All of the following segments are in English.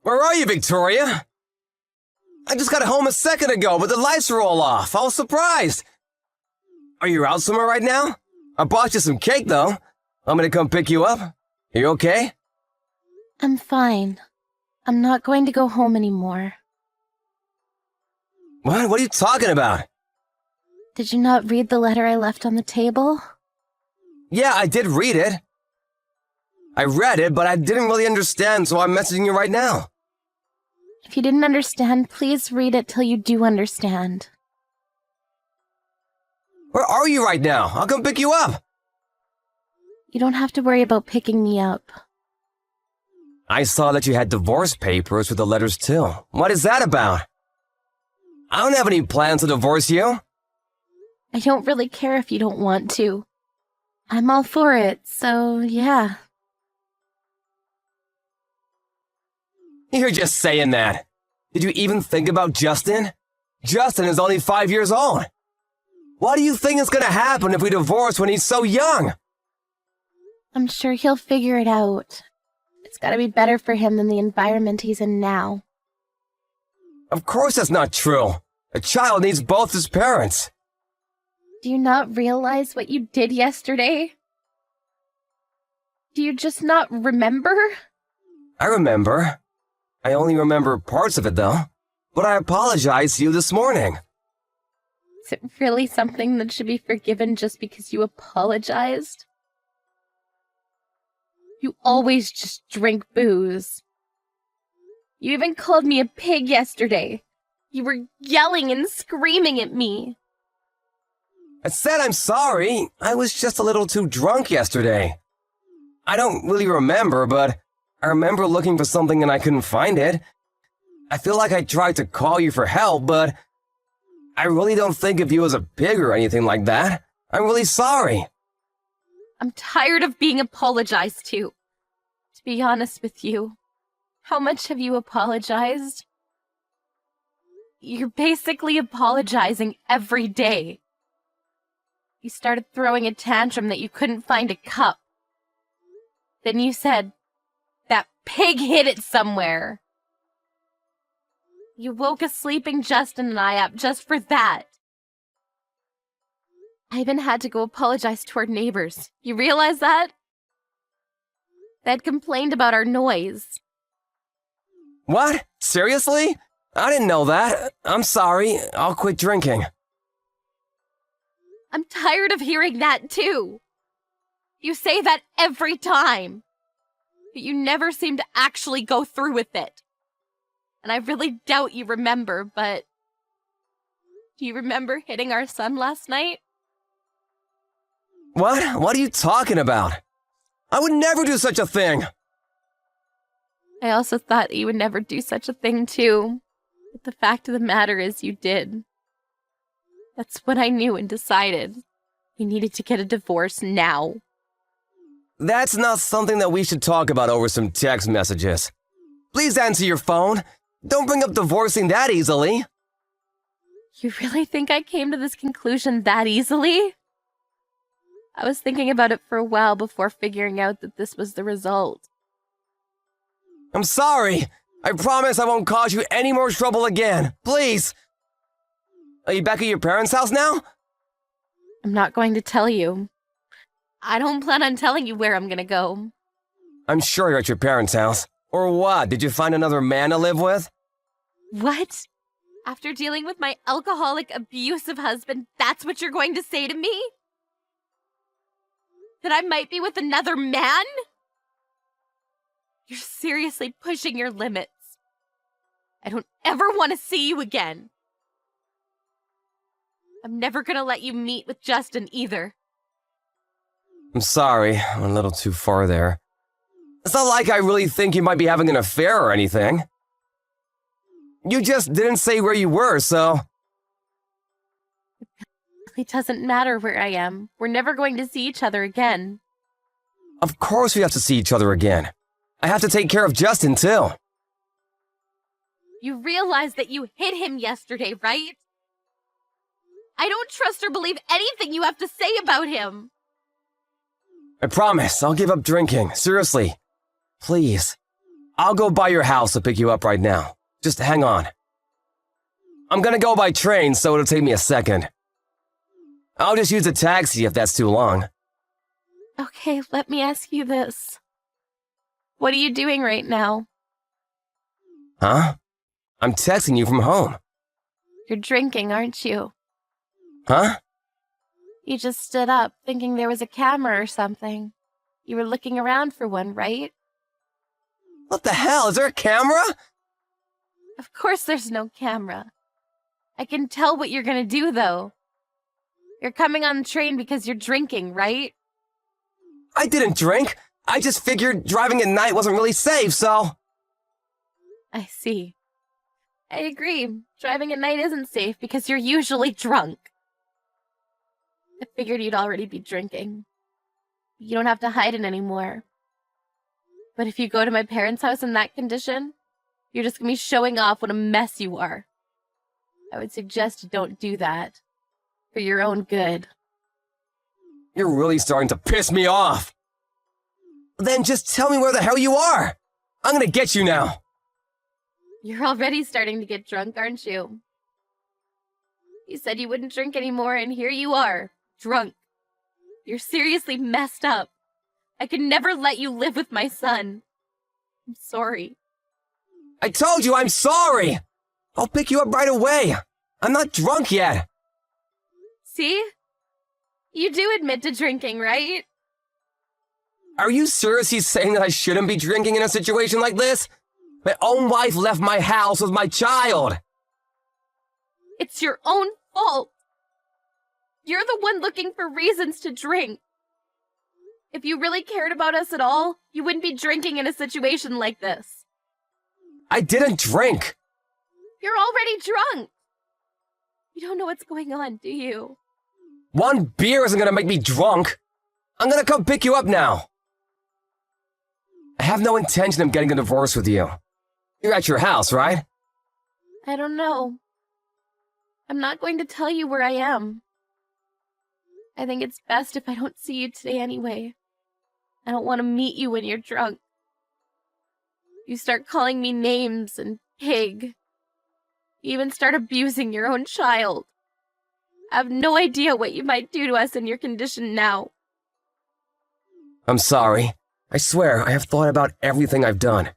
Where are you, Victoria? I just got home a second ago, but the lights are all off. I was surprised. Are you out somewhere right now? I bought you some cake, though. Want me to come pick you up? Are you okay? I'm fine. I'm not going to go home anymore. What? What are you talking about? Did you not read the letter I left on the table? Yeah, I did read it. I read it, but I didn't really understand, so I'm messaging you right now. If you didn't understand, please read it till you do understand. Where are you right now? I'll come pick you up. You don't have to worry about picking me up. I saw that you had divorce papers with the letters too. What is that about? I don't have any plans to divorce you. I don't really care if you don't want to. I'm all for it, so yeah. You're just saying that. Did you even think about Justin? Justin is only 5 years old. What do you think is gonna happen if we divorce when he's so young? I'm sure he'll figure it out. It's gotta be better for him than the environment he's in now. Of course that's not true. A child needs both his parents. Do you not realize what you did yesterday? Do you just not remember? I remember. I only remember parts of it, though. But I apologized to you this morning. Is it really something that should be forgiven just because you apologized? You always just drink booze. You even called me a pig yesterday. You were yelling and screaming at me. I said I'm sorry. I was just a little too drunk yesterday. I don't really remember, but I remember looking for something and I couldn't find it. I feel like I tried to call you for help, but I really don't think of you as a pig or anything like that. I'm really sorry. I'm tired of being apologized to. To be honest with you, how much have you apologized? You're basically apologizing every day. You started throwing a tantrum that you couldn't find a cup. Then you said, "That pig hid it somewhere." You woke a sleeping Justin and I up just for that. I even had to go apologize to our neighbors. You realize that? They had complained about our noise. What? Seriously? I didn't know that. I'm sorry. I'll quit drinking. I'm tired of hearing that too. You say that every time. But you never seem to actually go through with it. And I really doubt you remember, but... Do you remember hitting our son last night? What? What are you talking about? I would never do such a thing. I also thought you would never do such a thing too. But the fact of the matter is you did. That's what I knew and decided. We needed to get a divorce now. That's not something that we should talk about over some text messages. Please answer your phone. Don't bring up divorcing that easily. You really think I came to this conclusion that easily? I was thinking about it for a while before figuring out that this was the result. I'm sorry. I promise I won't cause you any more trouble again. Please. Are you back at your parents' house now? I'm not going to tell you. I don't plan on telling you where I'm gonna go. I'm sure you're at your parents' house. Or what? Did you find another man to live with? What? After dealing with my alcoholic, abusive husband, that's what you're going to say to me? That I might be with another man? You're seriously pushing your limits. I don't ever want to see you again. I'm never gonna let you meet with Justin either. I'm sorry, I went a little too far there. It's not like I really think you might be having an affair or anything. You just didn't say where you were, so... It doesn't matter where I am. We're never going to see each other again. Of course we have to see each other again. I have to take care of Justin, too. You realize that you hit him yesterday, right? I don't trust or believe anything you have to say about him. I promise, I'll give up drinking. Seriously. Please. I'll go by your house to pick you up right now. Just hang on. I'm gonna go by train, so it'll take me a second. I'll just use a taxi if that's too long. Okay, let me ask you this. What are you doing right now? Huh? I'm texting you from home. You're drinking, aren't you? Huh? You just stood up, thinking there was a camera or something. You were looking around for one, right? What the hell? Is there a camera? Of course there's no camera. I can tell what you're gonna do, though. You're coming on the train because you're drinking, right? I didn't drink. I just figured driving at night wasn't really safe, so... I see. I agree. Driving at night isn't safe because you're usually drunk. I figured you'd already be drinking. You don't have to hide it anymore. But if you go to my parents' house in that condition, you're just gonna be showing off what a mess you are. I would suggest you don't do that. For your own good. You're really starting to piss me off. Then just tell me where the hell you are. I'm gonna get you now. You're already starting to get drunk, aren't you? You said you wouldn't drink anymore, and here you are, drunk. You're seriously messed up. I could never let you live with my son. I'm sorry. I told you I'm sorry. I'll pick you up right away. I'm not drunk yet. See? You do admit to drinking, right? Are you seriously saying that I shouldn't be drinking in a situation like this? My own wife left my house with my child. It's your own fault. You're the one looking for reasons to drink. If you really cared about us at all, you wouldn't be drinking in a situation like this. I didn't drink. You're already drunk. You don't know what's going on, do you? One beer isn't gonna make me drunk. I'm gonna come pick you up now. I have no intention of getting a divorce with you. You're at your house, right? I don't know. I'm not going to tell you where I am. I think it's best if I don't see you today anyway. I don't want to meet you when you're drunk. You start calling me names and pig. You even start abusing your own child. I have no idea what you might do to us in your condition now. I'm sorry. I swear, I have thought about everything I've done.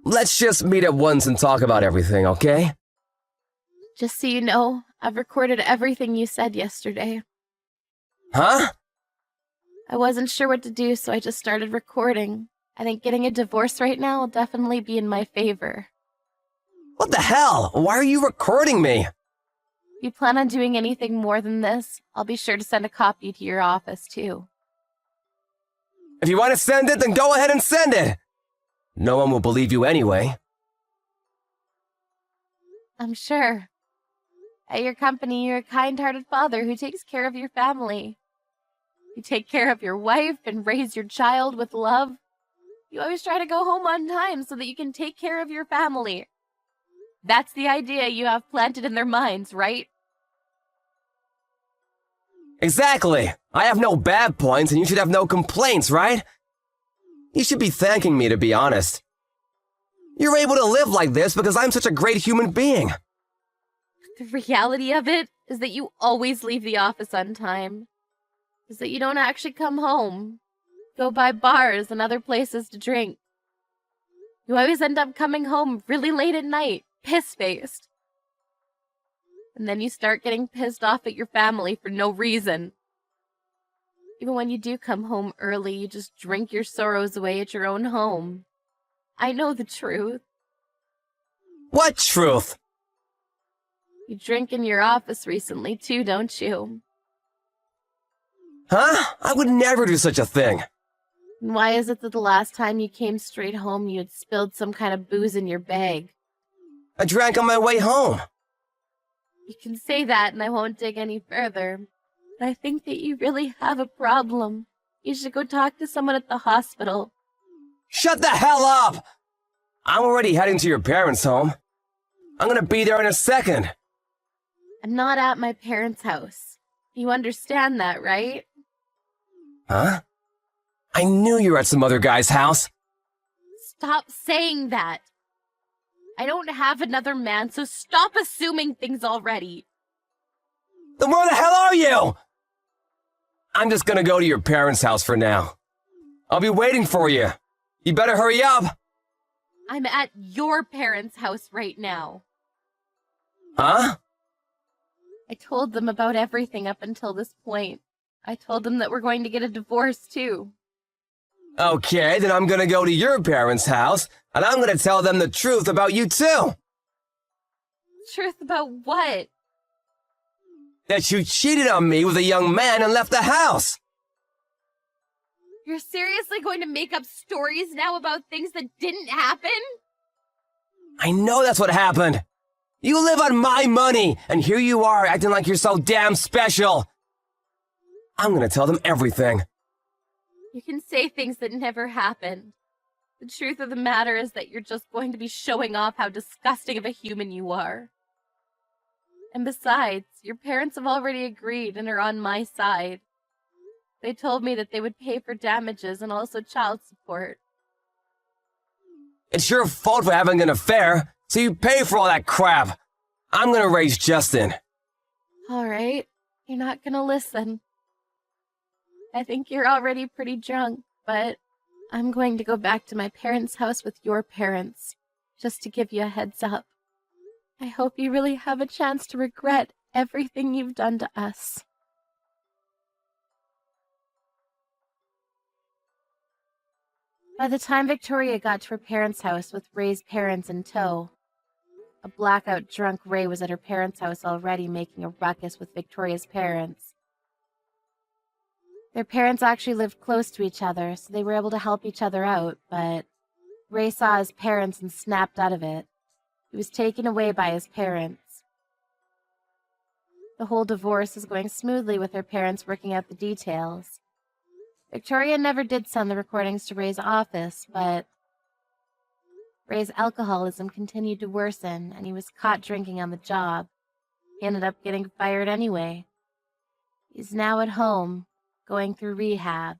Let's just meet at once and talk about everything, okay? Just so you know, I've recorded everything you said yesterday. Huh? I wasn't sure what to do, so I just started recording. I think getting a divorce right now will definitely be in my favor. What the hell? Why are you recording me? If you plan on doing anything more than this, I'll be sure to send a copy to your office, too. If you want to send it, then go ahead and send it. No one will believe you anyway. I'm sure. At your company, you're a kind-hearted father who takes care of your family. You take care of your wife and raise your child with love. You always try to go home on time so that you can take care of your family. That's the idea you have planted in their minds, right? Exactly. I have no bad points and you should have no complaints, right? You should be thanking me, to be honest. You're able to live like this because I'm such a great human being. The reality of it is that you always leave the office on time. Is that you don't actually come home. Go by bars and other places to drink. You always end up coming home really late at night, piss-faced. And then you start getting pissed off at your family for no reason. Even when you do come home early, you just drink your sorrows away at your own home. I know the truth. What truth? You drink in your office recently too, don't you? Huh? I would never do such a thing. And why is it that the last time you came straight home you had spilled some kind of booze in your bag? I drank on my way home. You can say that and I won't dig any further. But I think that you really have a problem. You should go talk to someone at the hospital. Shut the hell up! I'm already heading to your parents' home. I'm gonna be there in a second. I'm not at my parents' house. You understand that, right? Huh? I knew you were at some other guy's house. Stop saying that. I don't have another man, so stop assuming things already. Then where the hell are you? I'm just gonna go to your parents' house for now. I'll be waiting for you. You better hurry up. I'm at your parents' house right now. Huh? I told them about everything up until this point. I told them that we're going to get a divorce, too. Okay, then I'm gonna go to your parents' house, and I'm gonna tell them the truth about you too. Truth about what? That you cheated on me with a young man and left the house. You're seriously going to make up stories now about things that didn't happen? I know that's what happened. You live on my money, and here you are acting like you're so damn special. I'm gonna tell them everything. You can say things that never happened. The truth of the matter is that you're just going to be showing off how disgusting of a human you are. And besides, your parents have already agreed and are on my side. They told me that they would pay for damages and also child support. It's your fault for having an affair, so you pay for all that crap. I'm gonna raise Justin. All right, you're not gonna listen. I think you're already pretty drunk, but I'm going to go back to my parents' house with your parents, just to give you a heads up. I hope you really have a chance to regret everything you've done to us. By the time Victoria got to her parents' house with Ray's parents in tow, a blackout drunk Ray was at her parents' house already making a ruckus with Victoria's parents. Their parents actually lived close to each other, so they were able to help each other out, but Ray saw his parents and snapped out of it. He was taken away by his parents. The whole divorce is going smoothly with her parents working out the details. Victoria never did send the recordings to Ray's office, but Ray's alcoholism continued to worsen, and he was caught drinking on the job. He ended up getting fired anyway. He's now at home, going through rehab.